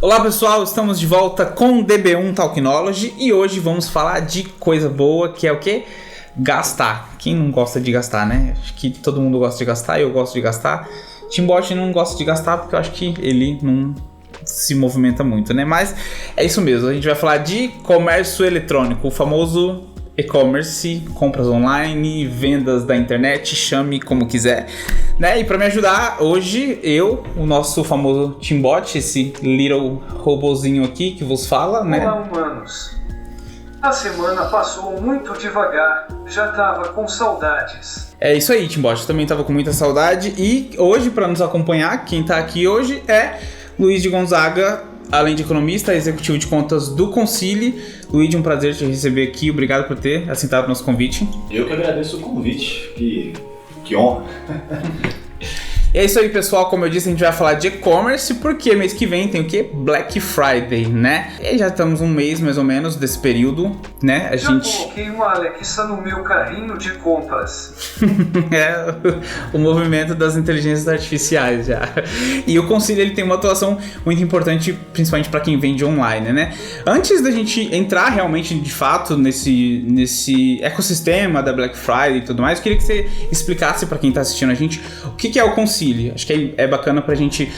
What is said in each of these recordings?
Olá pessoal, estamos de volta com o DB1 Talknology e hoje vamos falar de coisa boa, que é o quê? Gastar. Quem não gosta de gastar, né? Acho que todo mundo gosta de gastar, eu gosto de gastar. Timbot não gosta de gastar porque eu acho que ele não se movimenta muito, né? Mas é isso mesmo, a gente vai falar de comércio eletrônico, o famoso e-commerce, compras online, vendas da internet, chame como quiser, né? E para me ajudar hoje, o nosso famoso Timbot, esse little robozinho aqui que vos fala, né? Olá, humanos. A semana passou muito devagar, já tava com saudades. É isso aí, Timbot, eu também tava com muita saudade e hoje, para nos acompanhar, quem tá aqui hoje é Luiz de Gonzaga, além de economista, executivo de contas do Concili. Luiz, um prazer te receber aqui, obrigado por ter aceitado o nosso convite. Eu que agradeço o convite, que honra. E é isso aí, pessoal, como eu disse, a gente vai falar de e-commerce, porque mês que vem tem o quê? Black Friday, né? E já estamos um mês, mais ou menos, desse período, né? Já coloquei uma Alexa no meu carrinho de compras. É o movimento das inteligências artificiais já. E o Concili, ele tem uma atuação muito importante, principalmente para quem vende online, né? Antes da gente entrar realmente, de fato, nesse ecossistema da Black Friday e tudo mais, eu queria que você explicasse para quem está assistindo a gente o que é o Concili. Acho que é bacana pra gente,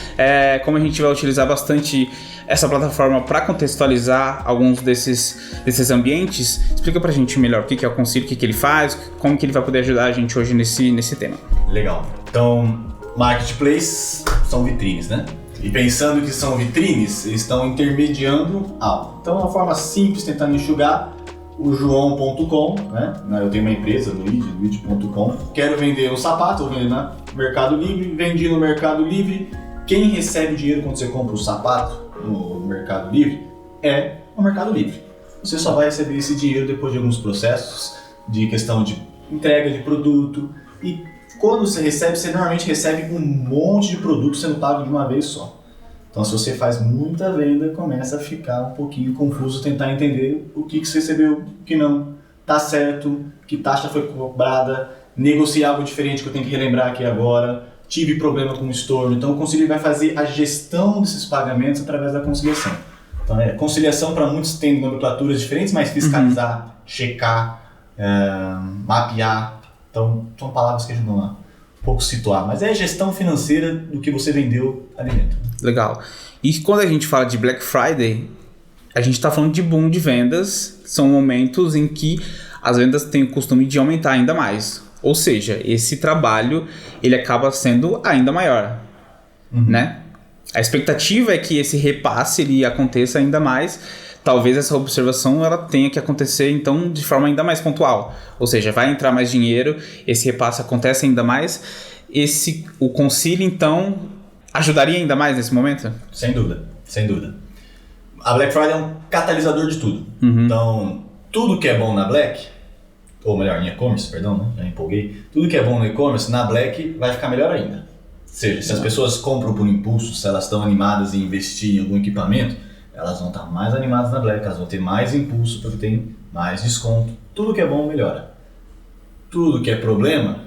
como a gente vai utilizar bastante essa plataforma para contextualizar alguns desses ambientes, explica pra gente melhor o que é o Concili, o que ele faz, como que ele vai poder ajudar a gente hoje nesse tema. Legal. Então, marketplace são vitrines, né? E pensando que são vitrines, eles estão intermediando algo. Então, uma forma simples, tentando enxugar, o João.com, né? Eu tenho uma empresa, Luigi.com. Quero vender um sapato, vou vender no Mercado Livre. Vendi no Mercado Livre. Quem recebe o dinheiro quando você compra o sapato no Mercado Livre é o Mercado Livre. Você só vai receber esse dinheiro depois de alguns processos de questão de entrega de produto. E quando você recebe, você normalmente recebe um monte de produto sendo pago de uma vez só. Então, se você faz muita venda, começa a ficar um pouquinho confuso, tentar entender o que você recebeu, o que não, tá certo, que taxa foi cobrada, negociar algo diferente que eu tenho que relembrar aqui agora, tive problema com o estorno. Então, o Concili vai fazer a gestão desses pagamentos através da conciliação. Então, conciliação para muitos tem nomenclaturas diferentes, mas fiscalizar, checar, mapear. Então, são palavras que ajudam a um pouco situar, mas é gestão financeira do que você vendeu ali dentro. Legal. E quando a gente fala de Black Friday, a gente está falando de boom de vendas, são momentos em que as vendas têm o costume de aumentar ainda mais. Ou seja, esse trabalho ele acaba sendo ainda maior, né? A expectativa é que esse repasse ele aconteça ainda mais. Talvez essa observação ela tenha que acontecer então de forma ainda mais pontual. Ou seja, vai entrar mais dinheiro, esse repasse acontece ainda mais. O Concili então ajudaria ainda mais nesse momento? Sem dúvida, sem dúvida. A Black Friday é um catalisador de tudo. Então, tudo que é bom na Black, ou melhor, em e-commerce, perdão, né? Já empolguei. Tudo que é bom no e-commerce, na Black, vai ficar melhor ainda. Ou seja, se as pessoas compram por impulso, se elas estão animadas em investir em algum equipamento, elas vão estar mais animadas na Black, elas vão ter mais impulso porque tem mais desconto. Tudo que é bom melhora. Tudo que é problema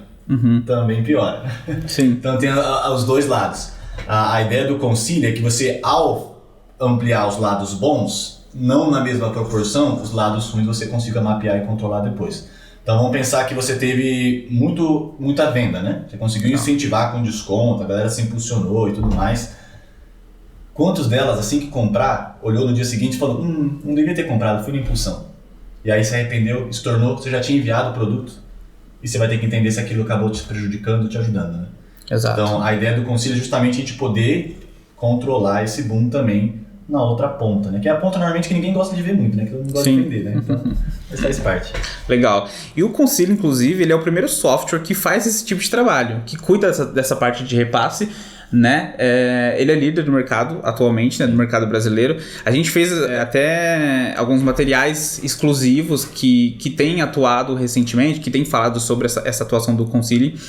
também piora. Sim. Então tem os dois lados. A ideia do Concili é que você, ao ampliar os lados bons, não na mesma proporção, os lados ruins você consiga mapear e controlar depois. Então vamos pensar que você teve muita venda, né? Você conseguiu incentivar com desconto, a galera se impulsionou e tudo mais. Quantos delas, assim que comprar, olhou no dia seguinte e falou, não devia ter comprado, fui na impulsão. E aí se arrependeu, se tornou, você já tinha enviado o produto e você vai ter que entender se aquilo acabou te prejudicando ou te ajudando, né? Exato. Então a ideia do Concili é justamente a gente poder controlar esse boom também na outra ponta, né? Que é a ponta normalmente que ninguém gosta de ver muito, né? Que todo mundo gosta de vender, né? Então, isso faz parte. Legal. E o Concili, inclusive, ele é o primeiro software que faz esse tipo de trabalho, que cuida dessa parte de repasse, né? Ele é líder do mercado atualmente, né? Do mercado brasileiro. A gente fez até alguns materiais exclusivos que têm atuado recentemente, que têm falado sobre essa atuação do Concili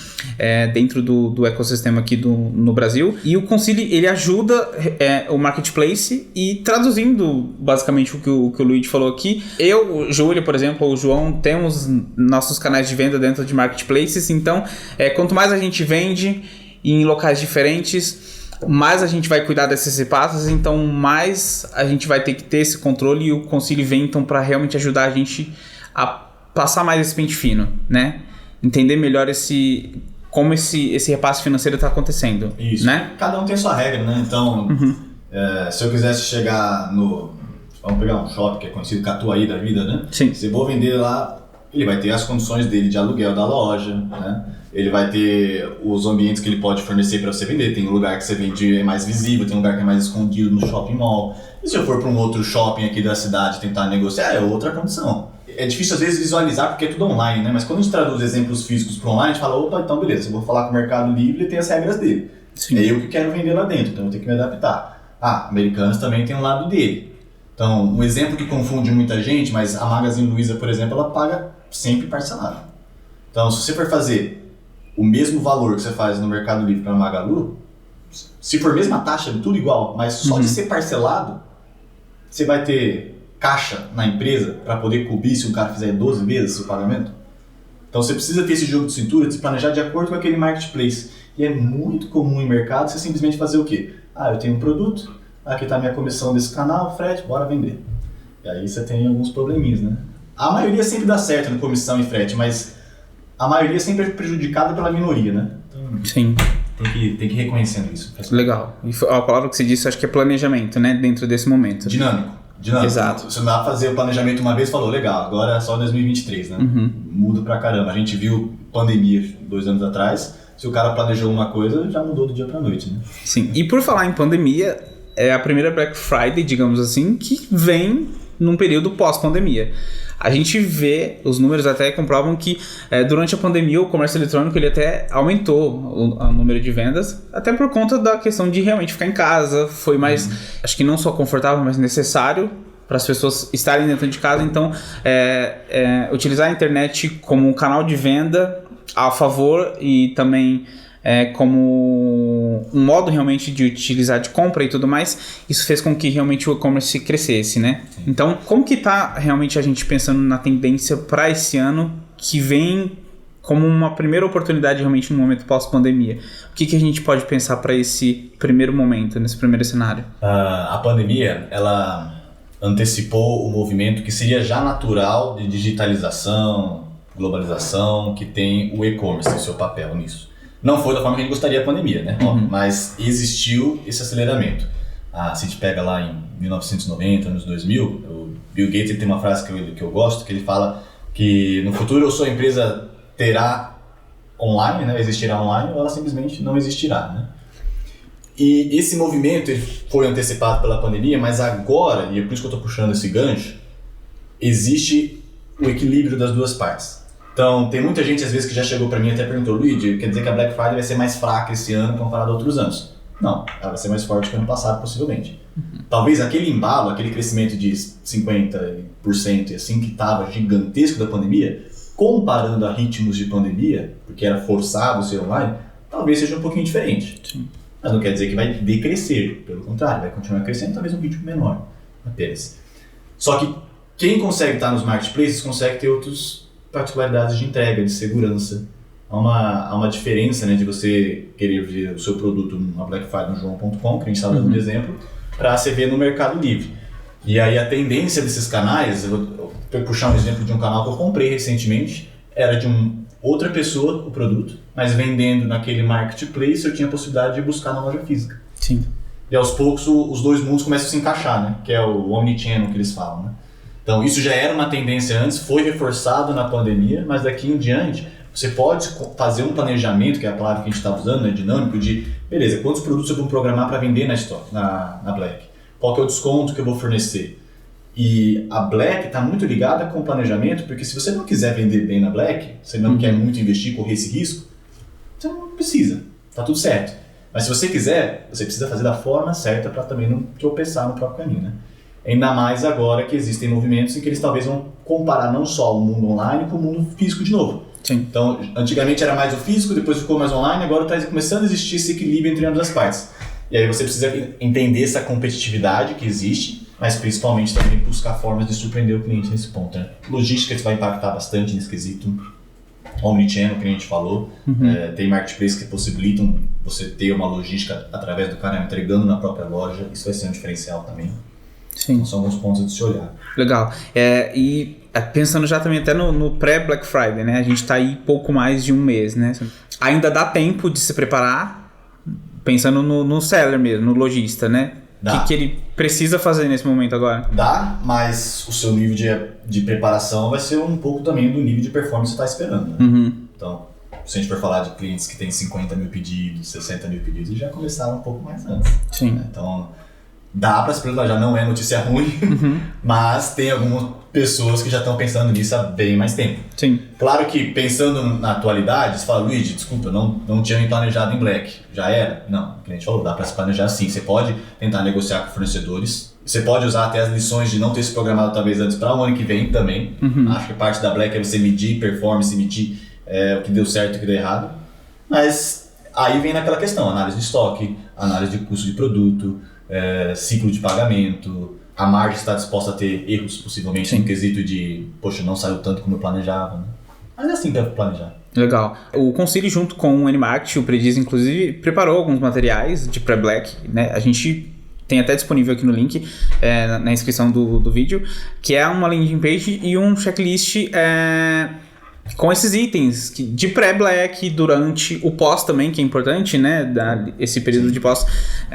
dentro do ecossistema aqui no Brasil. E o Concili, ele ajuda o marketplace e traduzindo basicamente o que o Luigi falou aqui. Eu, Júlia, por exemplo, ou o João, temos nossos canais de venda dentro de marketplaces. Então, quanto mais a gente vende em locais diferentes, mais a gente vai cuidar dessas repasses, então mais a gente vai ter que ter esse controle, e o Concili vem então para realmente ajudar a gente a passar mais esse pente fino, né? Entender melhor como esse repasse financeiro está acontecendo. Isso. Né? Cada um tem sua regra, né? Então, se eu quisesse chegar no... Vamos pegar um shopping que é conhecido Catuaí da vida, né? Sim. Se eu vou vender lá, ele vai ter as condições dele de aluguel da loja, né? Ele vai ter os ambientes que ele pode fornecer para você vender. Tem um lugar que você vende é mais visível, tem um lugar que é mais escondido no shopping mall. E se eu for para um outro shopping aqui da cidade tentar negociar, é outra condição. É difícil às vezes visualizar porque é tudo online, né? Mas quando a gente traduz exemplos físicos para online, a gente fala, opa, então beleza, eu vou falar com o Mercado Livre, ele tem as regras dele. Sim. É eu que quero vender lá dentro, então eu tenho que me adaptar. Americanos também tem um lado dele. Então, um exemplo que confunde muita gente, mas a Magazine Luiza, por exemplo, ela paga sempre parcelado. Então, se você for fazer o mesmo valor que você faz no Mercado Livre para a Magalu, se for a mesma taxa, tudo igual, mas só de ser parcelado, você vai ter caixa na empresa para poder cobrir se o cara fizer 12 vezes o pagamento. Então você precisa ter esse jogo de cintura, de se planejar de acordo com aquele marketplace. E é muito comum em mercado você simplesmente fazer o quê? Eu tenho um produto, aqui está a minha comissão desse canal, frete, bora vender. E aí você tem alguns probleminhas, né? A maioria sempre dá certo no comissão e frete, mas a maioria sempre é prejudicada pela minoria, né? Então, sim. Tem que ir reconhecendo isso. Legal. E a palavra que você disse, acho que é planejamento, né? Dentro desse momento. Dinâmico. Exato. Você não dá pra fazer o planejamento uma vez e falou, legal, agora é só 2023, né? Muda pra caramba. A gente viu pandemia 2 anos atrás, se o cara planejou uma coisa, já mudou do dia pra noite, né? Sim. E por falar em pandemia, é a primeira Black Friday, digamos assim, que vem num período pós-pandemia. A gente vê, os números até comprovam que durante a pandemia o comércio eletrônico ele até aumentou o número de vendas, até por conta da questão de realmente ficar em casa, foi mais, acho que não só confortável, mas necessário para as pessoas estarem dentro de casa, então utilizar a internet como um canal de venda a favor e também como um modo realmente de utilizar de compra e tudo mais, isso fez com que realmente o e-commerce crescesse, né? Sim. Então, como que tá realmente a gente pensando na tendência para esse ano que vem como uma primeira oportunidade realmente no momento pós-pandemia? O que a gente pode pensar para esse primeiro momento, nesse primeiro cenário? A pandemia, ela antecipou o movimento que seria já natural de digitalização, globalização, que tem o e-commerce e seu papel nisso. Não foi da forma que a gente gostaria a pandemia, né? Mas existiu esse aceleramento. Se a gente pega lá em 1990, anos 2000, o Bill Gates tem uma frase que eu gosto, que ele fala que no futuro ou sua empresa terá online, né? Existirá online, ou ela simplesmente não existirá, né? E esse movimento ele foi antecipado pela pandemia, mas agora, e é por isso que eu estou puxando esse gancho, existe o equilíbrio das duas partes. Então, tem muita gente às vezes que já chegou para mim e até perguntou, Luigi, quer dizer que a Black Friday vai ser mais fraca esse ano comparado a outros anos? Não, ela vai ser mais forte que o ano passado, possivelmente. Talvez aquele embalo, aquele crescimento de 50% e assim que estava gigantesco da pandemia, comparando a ritmos de pandemia, porque era forçado ser online, talvez seja um pouquinho diferente. Sim. Mas não quer dizer que vai decrescer, pelo contrário, vai continuar crescendo, talvez um ritmo menor apenas. Só que quem consegue estar nos marketplaces consegue ter outras particularidades de entrega, de segurança. Há uma diferença, né, de você querer ver o seu produto na Black Friday no joão.com, que a gente está dando um exemplo, para você ver no Mercado Livre. E aí a tendência desses canais, eu vou puxar um exemplo de um canal que eu comprei recentemente, era de outra pessoa o produto, mas vendendo naquele marketplace eu tinha a possibilidade de buscar na loja física. Sim. E aos poucos os dois mundos começam a se encaixar, né, que é o omnichannel que eles falam, né. Então isso já era uma tendência antes, foi reforçado na pandemia, mas daqui em diante você pode fazer um planejamento, que é a palavra que a gente está usando, né, dinâmico, de beleza, quantos produtos eu vou programar para vender na Black? Qual que é o desconto que eu vou fornecer? E a Black está muito ligada com o planejamento, porque se você não quiser vender bem na Black, você não quer muito investir, correr esse risco, você não precisa, tá tudo certo. Mas se você quiser, você precisa fazer da forma certa para também não tropeçar no próprio caminho, né? Ainda mais agora que existem movimentos em que eles talvez vão comparar não só o mundo online com o mundo físico de novo. Sim. Então, antigamente era mais o físico, depois ficou mais online, agora está começando a existir esse equilíbrio entre ambas as partes. E aí você precisa entender essa competitividade que existe, mas principalmente também buscar formas de surpreender o cliente nesse ponto, né? Logística vai impactar bastante nesse quesito. Omnichannel, que a gente falou, tem marketplaces que possibilitam você ter uma logística através do cara entregando na própria loja, isso vai ser um diferencial também. Sim. Então, são alguns pontos de se olhar. Legal. E pensando já também até no pré-Black Friday, né? A gente tá aí pouco mais de um mês, né? Ainda dá tempo de se preparar, pensando no seller mesmo, no lojista, né? O que ele precisa fazer nesse momento agora? Dá, mas o seu nível de preparação vai ser um pouco também do nível de performance que você está esperando. Né? Uhum. Então, se a gente for falar de clientes que têm 50 mil pedidos, 60 mil pedidos, eles já começaram um pouco mais antes. Sim. Né? Então, dá para se planejar, não é notícia ruim, mas tem algumas pessoas que já estão pensando nisso há bem mais tempo. Sim. Claro que pensando na atualidade, você fala, Luigi, desculpa, não tinha me planejado em Black. Já era? Não, o cliente falou, dá para se planejar sim. Você pode tentar negociar com fornecedores, você pode usar até as lições de não ter se programado talvez antes para o ano que vem também. Acho que parte da Black é você medir performance, medir o que deu certo e o que deu errado. Mas aí vem naquela questão, análise de estoque, análise de custo de produto, ciclo de pagamento, a margem está disposta a ter erros possivelmente no quesito de, poxa, não saiu tanto como eu planejava, né? Mas é assim para planejar. Legal. O Concili, junto com o Animact, o Prediz, inclusive, preparou alguns materiais de pré-Black, né? A gente tem até disponível aqui no link, na inscrição do vídeo, que é uma landing page e um checklist com esses itens de pré-Black, durante o pós também, que é importante, né? Esse período de pós,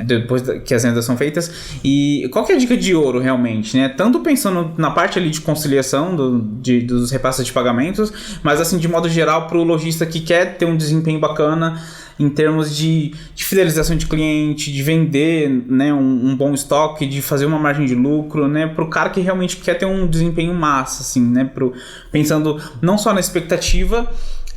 depois que as vendas são feitas. E qual que é a dica de ouro, realmente, né? Tanto pensando na parte ali de conciliação dos repasses de pagamentos, mas assim, de modo geral, para o lojista que quer ter um desempenho bacana em termos de fidelização de cliente, de vender, né, um bom estoque, de fazer uma margem de lucro, né, para o cara que realmente quer ter um desempenho massa, assim, né, pensando não só na expectativa,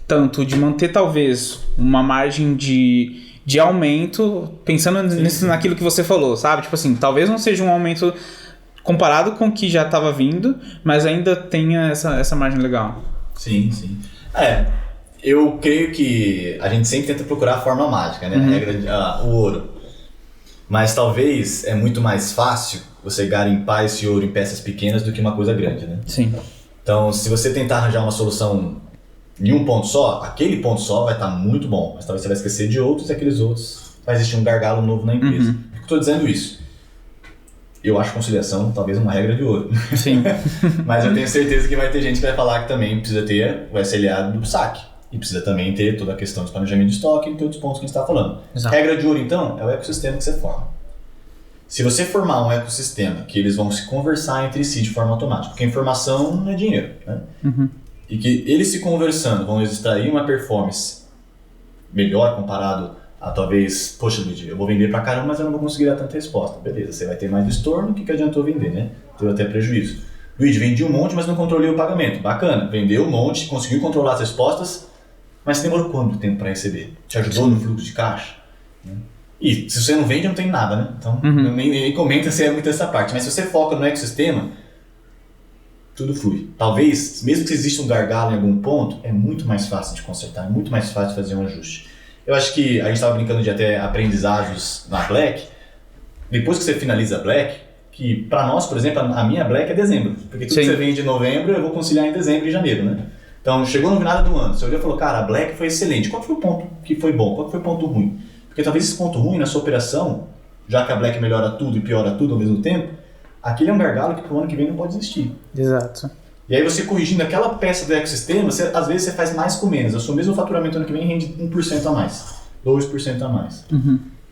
tanto de manter talvez uma margem de aumento, pensando naquilo que você falou, sabe? Tipo assim, talvez não seja um aumento comparado com o que já estava vindo, mas ainda tenha essa margem legal. Sim. Eu creio que a gente sempre tenta procurar a forma mágica, né? A regra o ouro. Mas talvez é muito mais fácil você garimpar esse ouro em peças pequenas do que uma coisa grande, né? Sim. Então, se você tentar arranjar uma solução em um ponto só, aquele ponto só vai estar muito bom. Mas talvez você vai esquecer de outros e aqueles outros vai existir um gargalo novo na empresa. Por que eu estou dizendo isso? Eu acho conciliação talvez uma regra de ouro. Sim. Mas eu tenho certeza que vai ter gente que vai falar que também precisa ter o SLA do saque. E precisa também ter toda a questão de planejamento de estoque e todos os pontos que a gente está falando. Exato. Regra de ouro, então, é o ecossistema que você forma. Se você formar um ecossistema que eles vão se conversar entre si de forma automática, porque informação não é dinheiro, né? E que eles se conversando vão extrair uma performance melhor comparado a talvez, poxa, Luigi, eu vou vender pra caramba, mas eu não vou conseguir dar tanta resposta. Beleza, você vai ter mais estorno, o que adiantou vender, né? Deu até prejuízo. Luigi, vendi um monte, mas não controlei o pagamento. Bacana, vendeu um monte, conseguiu controlar as respostas, mas demorou quanto tempo para receber? Te ajudou no fluxo de caixa? E se você não vende, não tem nada, né? Então, nem comenta se é muito essa parte. Mas se você foca no ecossistema, tudo flui. Talvez, mesmo que exista um gargalo em algum ponto, é muito mais fácil de consertar, é muito mais fácil de fazer um ajuste. Eu acho que a gente estava brincando de até aprendizados na Black. Depois que você finaliza a Black, que para nós, por exemplo, a minha Black é dezembro. Porque tudo que você vende em novembro, eu vou conciliar em dezembro e janeiro, né? Então, chegou no final do ano, você olhou e falou, cara, a Black foi excelente. Qual foi o ponto que foi bom? Qual foi o ponto ruim? Porque talvez esse ponto ruim na sua operação, já que a Black melhora tudo e piora tudo ao mesmo tempo, aquele é um gargalo que pro ano que vem não pode existir. Exato. E aí você corrigindo aquela peça do ecossistema, às vezes você faz mais com menos. O seu mesmo faturamento ano que vem rende 1% a mais, 2% a mais.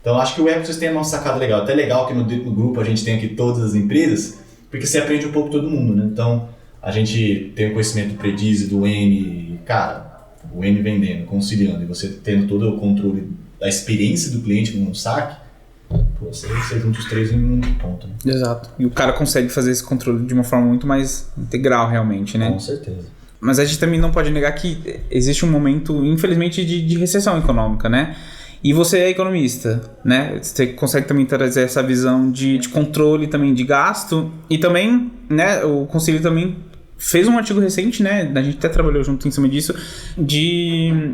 Então, acho que o ecossistema é uma sacada legal. Até legal que no grupo a gente tem aqui todas as empresas, porque você aprende um pouco todo mundo, né? Então, a gente tem o conhecimento do Prediz e do N, cara, o N vendendo, conciliando, e você tendo todo o controle da experiência do cliente no saque, você junta os três em um ponto, né? Exato. E o cara consegue fazer esse controle de uma forma muito mais integral, realmente, né? Com certeza. Mas a gente também não pode negar que existe um momento, infelizmente, de recessão econômica, né? E você é economista, né? Você consegue também trazer essa visão de controle também de gasto. E também, né, o Concili também fez um artigo recente, né? A gente até trabalhou junto em cima disso, de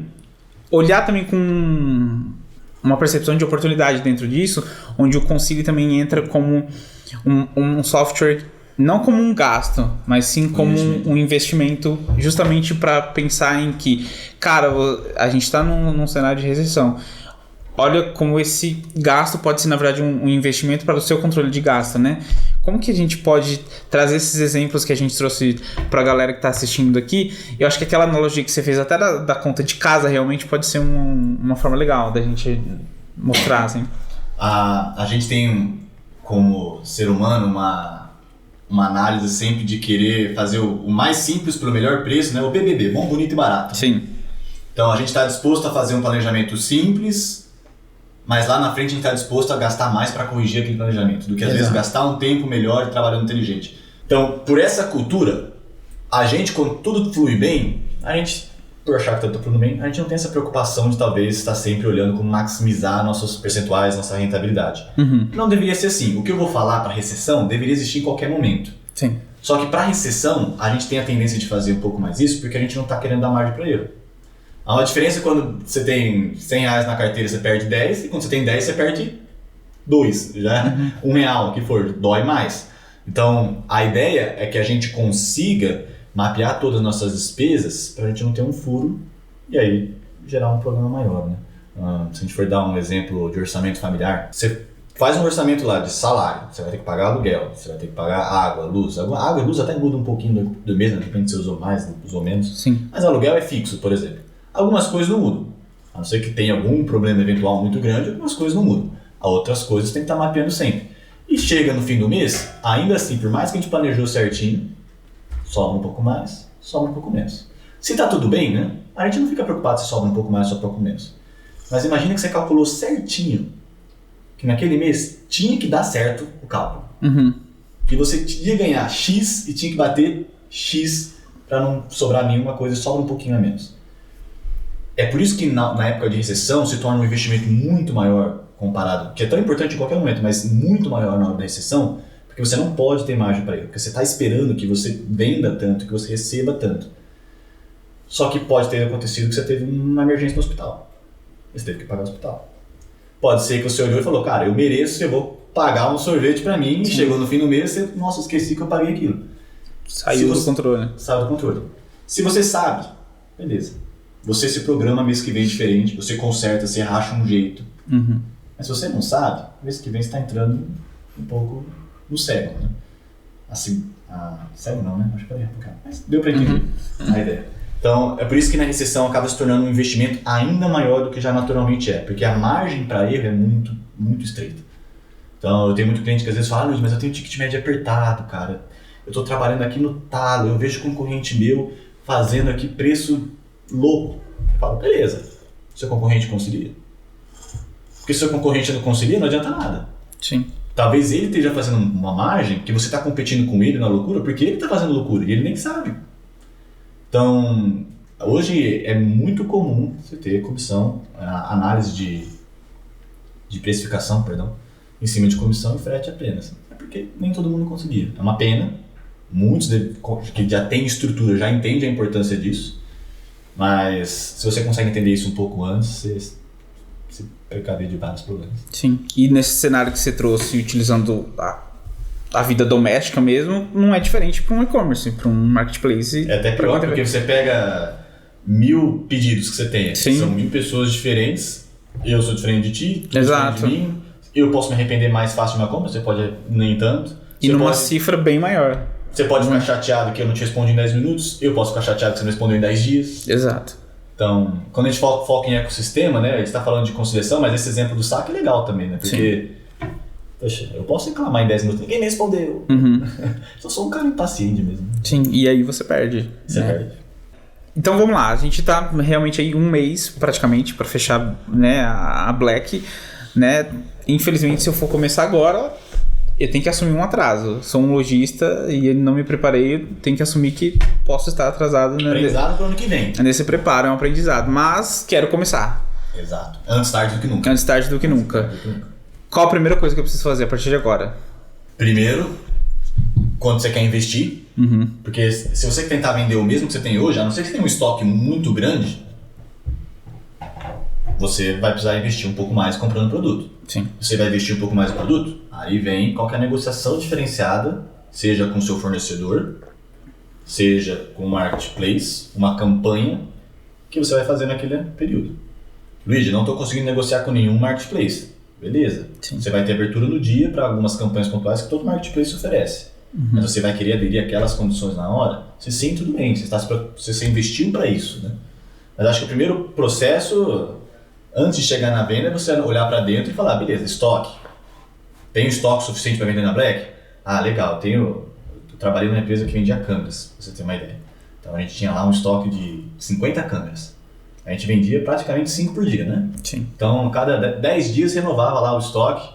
olhar também com uma percepção de oportunidade dentro disso, onde o Concili também entra como um software, não como um gasto, mas sim como um investimento, justamente para pensar em que, cara, a gente está num cenário de recessão. olha como esse gasto pode ser, na verdade, um investimento para o seu controle de gasto, né? Como que a gente pode trazer esses exemplos que a gente trouxe para a galera que está assistindo aqui? Eu acho que aquela analogia que você fez até da conta de casa realmente pode ser uma forma legal da gente mostrar, assim. A gente tem, como ser humano, uma análise sempre de querer fazer o mais simples pelo melhor preço, né? O BBB, bom, bonito e barato. Sim. Então a gente está disposto a fazer um planejamento simples, mas lá na frente a gente está disposto a gastar mais para corrigir aquele planejamento, do que às vezes gastar um tempo melhor e trabalhando inteligente. Então, por essa cultura, a gente, quando tudo flui bem, a gente, por achar que está tudo bem, a gente não tem essa preocupação de talvez estar sempre olhando como maximizar nossos percentuais, nossa rentabilidade. Não deveria ser assim. O que eu vou falar para recessão deveria existir em qualquer momento. Sim. Só que para recessão, a gente tem a tendência de fazer um pouco mais isso porque a gente não está querendo dar margem para erro. Há uma diferença quando você tem R$100 na carteira, você perde 10, e quando você tem 10, você perde 2, já R$1, que for, dói mais. Então, a ideia é que a gente consiga mapear todas as nossas despesas para a gente não ter um furo e aí gerar um problema maior, né? Se a gente for dar um exemplo de orçamento familiar, você faz um orçamento lá de salário, você vai ter que pagar aluguel, você vai ter que pagar água, luz. Água e luz até muda um pouquinho do mês, né? Depende se você usou mais, usou menos. Sim. Mas aluguel é fixo, por exemplo. Algumas coisas não mudam. A não ser que tenha algum problema eventual muito grande, algumas coisas não mudam. Outras coisas tem que estar mapeando sempre. E chega no fim do mês, ainda assim, por mais que a gente planejou certinho, sobra um pouco mais, sobra um pouco menos. Se tá tudo bem, né? A gente não fica preocupado se sobra um pouco mais ou sobra um pouco menos. Mas imagina que você calculou certinho que naquele mês tinha que dar certo o cálculo. Que você tinha que ganhar X e tinha que bater X para não sobrar nenhuma coisa e sobra um pouquinho a menos. É por isso que na época de recessão se torna um investimento muito maior comparado, que é tão importante em qualquer momento, mas muito maior na hora da recessão, porque você não pode ter margem para ele, porque você está esperando que você venda tanto, que você receba tanto. Só que pode ter acontecido que você teve uma emergência no hospital. Você teve que pagar o hospital. Pode ser que você olhou e falou, cara, eu mereço, eu vou pagar um sorvete para mim, e chegou no fim do mês, você, nossa, esqueci que eu paguei aquilo. Saiu do controle. Saiu do controle. Se você sabe, beleza. Você se programa mês que vem diferente, você conserta, você racha um jeito. Mas se você não sabe, mês que vem você está entrando um pouco no cego, né? Assim, cego não, né? Acho que eu ia focar. Mas deu para entender a ideia. Então, é por isso que na recessão acaba se tornando um investimento ainda maior do que já naturalmente é, porque a margem para erro é muito, muito estreita. Então, eu tenho muito cliente que às vezes fala, Luiz, mas eu tenho ticket médio apertado, cara. Eu estou trabalhando aqui no talo, eu vejo concorrente meu fazendo aqui preço louco. Eu falo, beleza, seu concorrente concilia. Porque se seu concorrente não concilia, não adianta nada. Sim. Talvez ele esteja fazendo uma margem que você está competindo com ele na loucura, porque ele está fazendo loucura e ele nem sabe. Então, hoje é muito comum você ter comissão, análise de precificação, em cima de comissão e frete apenas. É porque nem todo mundo conseguia. É uma pena. Muitos que já têm estrutura já entendem a importância disso. Mas se você consegue entender isso um pouco antes, você se precaver de vários problemas. Sim. E nesse cenário que você trouxe, utilizando a vida doméstica mesmo, não é diferente para um e-commerce, para um marketplace. É até pior, porque você pega 1000 pedidos que você tem. Sim. São 1000 pessoas diferentes. Eu sou diferente de ti, tu é Exato. diferente de mim. Eu posso me arrepender mais fácil de uma compra, você pode nem tanto. E Você numa pode... cifra bem maior. Você pode ficar chateado que eu não te respondi em 10 minutos, eu posso ficar chateado que você não respondeu em 10 dias. Exato. Então, quando a gente foca em ecossistema, né, a gente está falando de conciliação, mas esse exemplo do saque é legal também, né? Porque, poxa, eu posso reclamar em 10 minutos, ninguém me respondeu. Eu sou um cara impaciente mesmo. Sim, e aí você perde. Você perde. Então vamos lá, a gente tá realmente aí um mês praticamente para fechar, né, a Black, né? Infelizmente, se eu for começar agora, eu tenho que assumir um atraso. Sou um lojista e não me preparei, eu tenho que assumir que posso estar atrasado, né? Aprendizado para o ano que vem. Nesse preparo, é um aprendizado, mas quero começar. Exato. Antes tarde do que nunca. Antes tarde do que nunca. Qual a primeira coisa que eu preciso fazer a partir de agora? Primeiro, quando você quer investir, porque se você tentar vender o mesmo que você tem hoje, a não ser que você tenha um estoque muito grande, você vai precisar investir um pouco mais comprando produto. Sim. Você vai investir um pouco mais no produto, aí vem qualquer negociação diferenciada, seja com o seu fornecedor, seja com o marketplace, uma campanha que você vai fazer naquele período. Luigi, não estou conseguindo negociar com nenhum marketplace. Beleza. Sim. Você vai ter abertura no dia para algumas campanhas pontuais que todo marketplace oferece. Mas você vai querer aderir àquelas condições na hora? Sim, tudo bem. Você investiu para isso, né? Mas acho que o primeiro processo, antes de chegar na venda, é você olhar para dentro e falar, beleza, estoque. Tenho estoque suficiente para vender na Black? Ah, legal. Eu trabalhei numa empresa que vendia câmeras, pra você ter uma ideia. Então a gente tinha lá um estoque de 50 câmeras. A gente vendia praticamente 5 por dia, né? Sim. Então, cada 10 dias renovava lá o estoque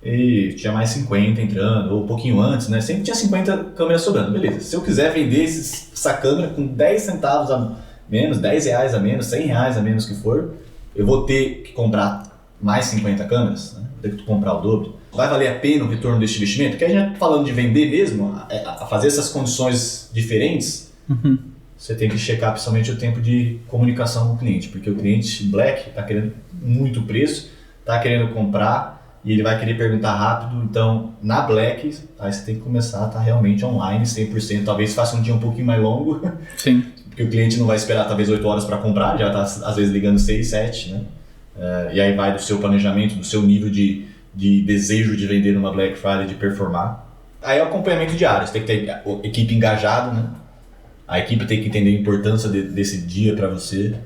e tinha mais 50 entrando, ou um pouquinho antes, né? Sempre tinha 50 câmeras sobrando. Beleza, se eu quiser vender essa câmera com 10 centavos a menos, 10 reais a menos, 100 reais a menos que for, eu vou ter que comprar mais 50 câmeras, né? Vou ter que comprar o dobro. Vai valer a pena o retorno desse investimento? Porque a gente está falando de vender mesmo, a fazer essas condições diferentes, você tem que checar principalmente o tempo de comunicação com o cliente, porque o cliente Black está querendo muito preço, está querendo comprar e ele vai querer perguntar rápido. Então, na Black, aí você tem que começar a estar realmente online, 100%. Talvez faça um dia um pouquinho mais longo, Sim. porque o cliente não vai esperar talvez 8 horas para comprar, já está às vezes ligando 6, 7, né? E aí vai do seu planejamento, do seu nível de desejo de vender numa Black Friday, de performar. Aí é o acompanhamento diário, você tem que ter a equipe engajada, né? A equipe tem que entender a importância desse dia para você.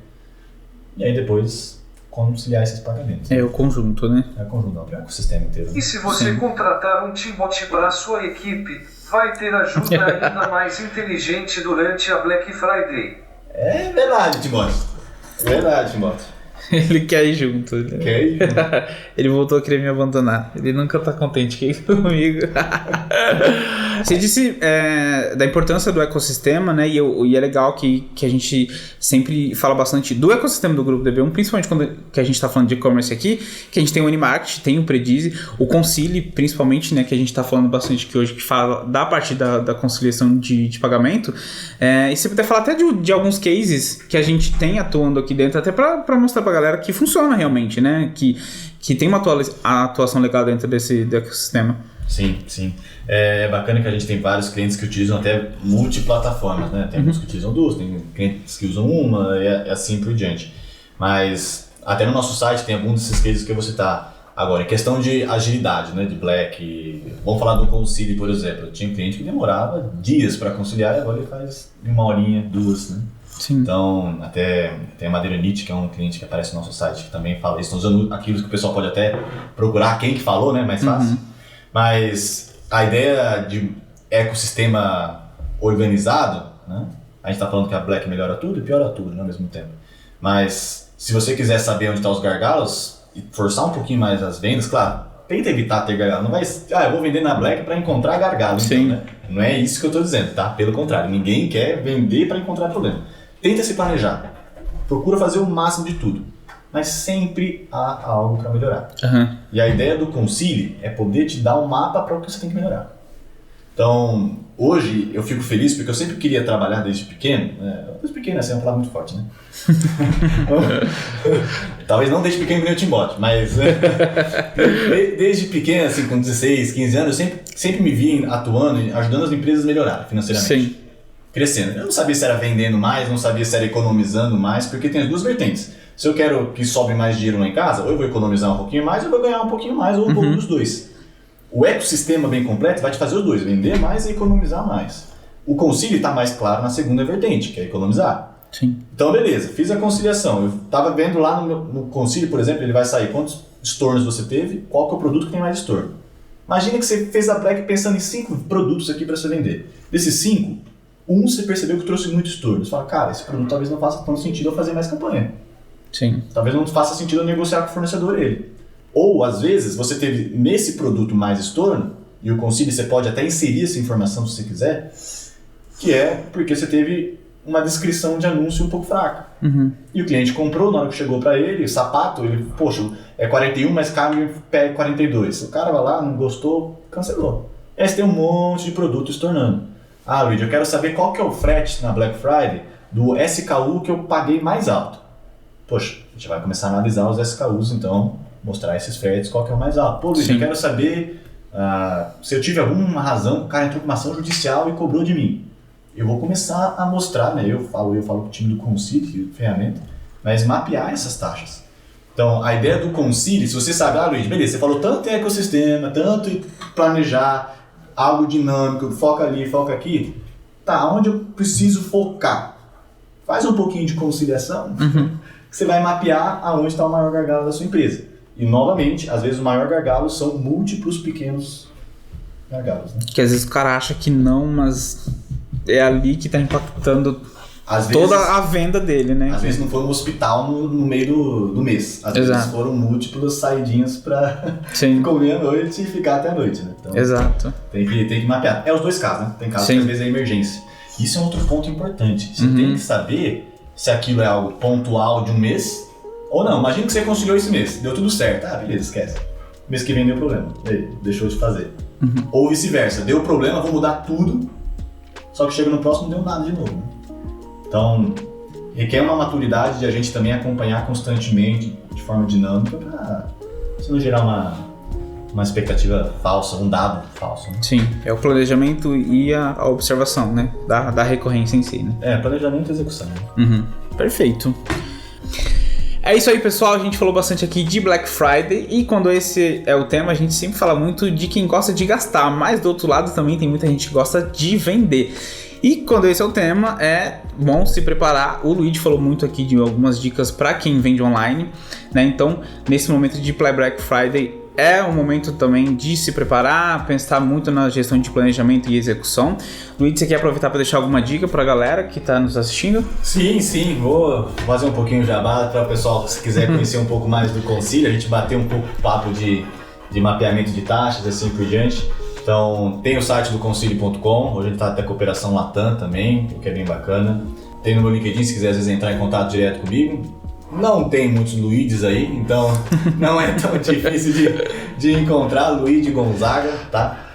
E aí depois conciliar esses pagamentos. É o conjunto, né? É o conjunto, não, é o ecossistema inteiro. E se você Sim. contratar um Timóteo para a sua equipe, vai ter ajuda ainda mais inteligente durante a Black Friday. É verdade, Timóteo. É verdade, Timóteo. Ele quer ir junto. Né? Quer ir junto. Ele voltou a querer me abandonar. Ele nunca tá contente comigo. Você disse da importância do ecossistema, né? E é legal que a gente sempre fala bastante do ecossistema do Grupo DB1, principalmente quando que a gente tá falando de e-commerce aqui, que a gente tem o Unimarket, tem o Predize, o Concili, principalmente, né? Que a gente tá falando bastante aqui hoje, que fala da parte da conciliação de pagamento. E você puder falar até de alguns cases que a gente tem atuando aqui dentro, até para mostrar pra galera que funciona realmente, né? Que tem uma atuação legal dentro do ecossistema. Sim, sim. É bacana que a gente tem vários clientes que utilizam até multiplataformas, né? Tem alguns que utilizam duas, tem clientes que usam uma e assim por diante. Mas até no nosso site tem alguns desses cases que eu vou citar. Agora, em questão de agilidade, né? De Black, vamos falar do Concili, por exemplo. Tinha um cliente que demorava dias para conciliar e agora ele faz em 1 horinha, 2, né? Sim. Então, até tem a Madeira Nietzsche, que é um cliente que aparece no nosso site, que também fala isso. Estão usando aquilo que o pessoal pode até procurar quem que falou, né? Mais fácil. Mas a ideia de ecossistema organizado, né? A gente está falando que a Black melhora tudo e piora tudo, né, ao mesmo tempo. Mas se você quiser saber onde estão os gargalos e forçar um pouquinho mais as vendas, claro, tenta evitar ter gargalo. Não vai, eu vou vender na Black para encontrar gargalo. Então, né? Não é isso que eu estou dizendo, tá? Pelo contrário, ninguém quer vender para encontrar problema. Tenta se planejar. Procura fazer o máximo de tudo. Mas sempre há algo para melhorar. E a ideia do Concili é poder te dar um mapa para o que você tem que melhorar. Então, hoje eu fico feliz porque eu sempre queria trabalhar desde pequeno. Desde pequeno, assim, é uma palavra muito forte, né? Talvez não desde pequeno que nem o Timóteo, mas desde pequeno, assim, com 16, 15 anos, eu sempre me vi atuando e ajudando as empresas a melhorar financeiramente. Sim. Crescendo. Eu não sabia se era vendendo mais, não sabia se era economizando mais, porque tem as duas vertentes. Se eu quero que sobre mais dinheiro lá em casa, ou eu vou economizar um pouquinho mais, ou eu vou ganhar um pouquinho mais, ou um pouco dos dois. O ecossistema bem completo vai te fazer os dois, vender mais e economizar mais. O Concili está mais claro na segunda vertente, que é economizar. Sim. Então, beleza, fiz a conciliação. Eu estava vendo lá no Concili, por exemplo, ele vai sair quantos estornos você teve, qual que é o produto que tem mais estorno. Imagina que você fez a Black pensando em 5 produtos aqui para você vender. Desses 5, um você percebeu que trouxe muito estorno. Você fala, cara, esse produto talvez não faça tanto sentido eu fazer mais campanha. Sim. Talvez não faça sentido eu negociar com o fornecedor ele. Ou, às vezes, você teve nesse produto mais estorno, e o Concili você pode até inserir essa informação se você quiser, que é porque você teve uma descrição de anúncio um pouco fraca. E o cliente comprou, na hora que chegou para ele, o sapato, ele, poxa, é 41, mas cabe pé 42. O cara vai lá, não gostou, cancelou. E aí você tem um monte de produto estornando. Ah, Luiz, eu quero saber qual que é o frete na Black Friday do SKU que eu paguei mais alto. Poxa, a gente vai começar a analisar os SKUs, então, mostrar esses fretes, qual que é o mais alto. Pô, Luiz, eu quero saber se eu tive alguma razão, o cara entrou com uma ação judicial e cobrou de mim. Eu vou começar a mostrar, né? Eu falo com o time do Concili, ferramenta, mas mapear essas taxas. Então, a ideia do Concile, se você sabe, Luiz, beleza, você falou tanto em ecossistema, tanto em planejar, algo dinâmico, foca ali, foca aqui. Tá, onde eu preciso focar? Faz um pouquinho de conciliação, que você vai mapear aonde está o maior gargalo da sua empresa. E, novamente, às vezes o maior gargalo são múltiplos pequenos gargalos. Né? Que às vezes o cara acha que não, mas é ali que está impactando toda a venda dele, né? Às vezes não foi um hospital no meio do mês. Às vezes foram múltiplas saidinhas para comer à noite e ficar até a noite, né? Então, exato. Tem que mapear. É os dois casos, né? Tem casos que às vezes é emergência. Isso é outro ponto importante. Você tem que saber se aquilo é algo pontual de um mês ou não. Imagina que você conciliou esse mês, deu tudo certo. Ah, beleza, esquece. Mês que vem deu problema. Aí, deixou de fazer. Ou vice-versa. Deu problema, vou mudar tudo. Só que chega no próximo não deu nada de novo. Né? Então, requer uma maturidade de a gente também acompanhar constantemente, de forma dinâmica, para não gerar uma expectativa falsa, um dado falso. Né? Sim, é o planejamento e a observação, né? Da recorrência em si, né? Planejamento e execução. Né? Perfeito. É isso aí, pessoal. A gente falou bastante aqui de Black Friday e quando esse é o tema, a gente sempre fala muito de quem gosta de gastar, mas do outro lado também tem muita gente que gosta de vender. E quando esse é o tema, é bom se preparar. O Luigi falou muito aqui de algumas dicas para quem vende online, né? Então, nesse momento de Black Friday, é um momento também de se preparar, pensar muito na gestão de planejamento e execução. Luigi, você quer aproveitar para deixar alguma dica para a galera que está nos assistindo? Sim. Vou fazer um pouquinho de jabá para o pessoal, se quiser conhecer um pouco mais do Concile, a gente bater um pouco o papo de mapeamento de taxas, assim por diante. Então, tem o site do concile.com, hoje a gente está até com a Operação Latam também, o que é bem bacana. Tem no meu LinkedIn, se quiser às vezes entrar em contato direto comigo. Não tem muitos Luides aí, então não é tão difícil de encontrar, Luigi Gonzaga, tá?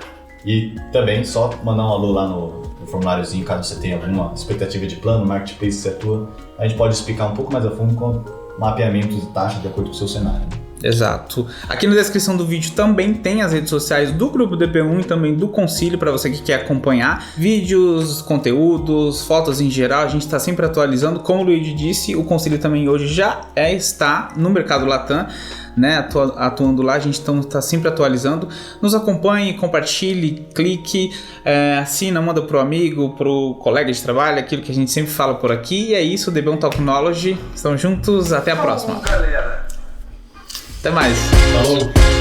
E também só mandar um alô lá no formuláriozinho, caso você tenha alguma expectativa de plano, marketplace que você atua. A gente pode explicar um pouco mais a fundo com mapeamentos de taxa de acordo com o seu cenário. Exato. Aqui na descrição do vídeo também tem as redes sociais do Grupo DP1 e também do Concile para você que quer acompanhar vídeos, conteúdos, fotos em geral. A gente está sempre atualizando. Como o Luigi disse, o Concile também hoje já está no mercado Latam, né, atuando lá. A gente está sempre atualizando. Nos acompanhe, compartilhe, clique, assina, manda pro amigo, pro colega de trabalho, aquilo que a gente sempre fala por aqui. E é isso, DB1 Technology. Estamos juntos, até a próxima. Galera. Até mais. Falou.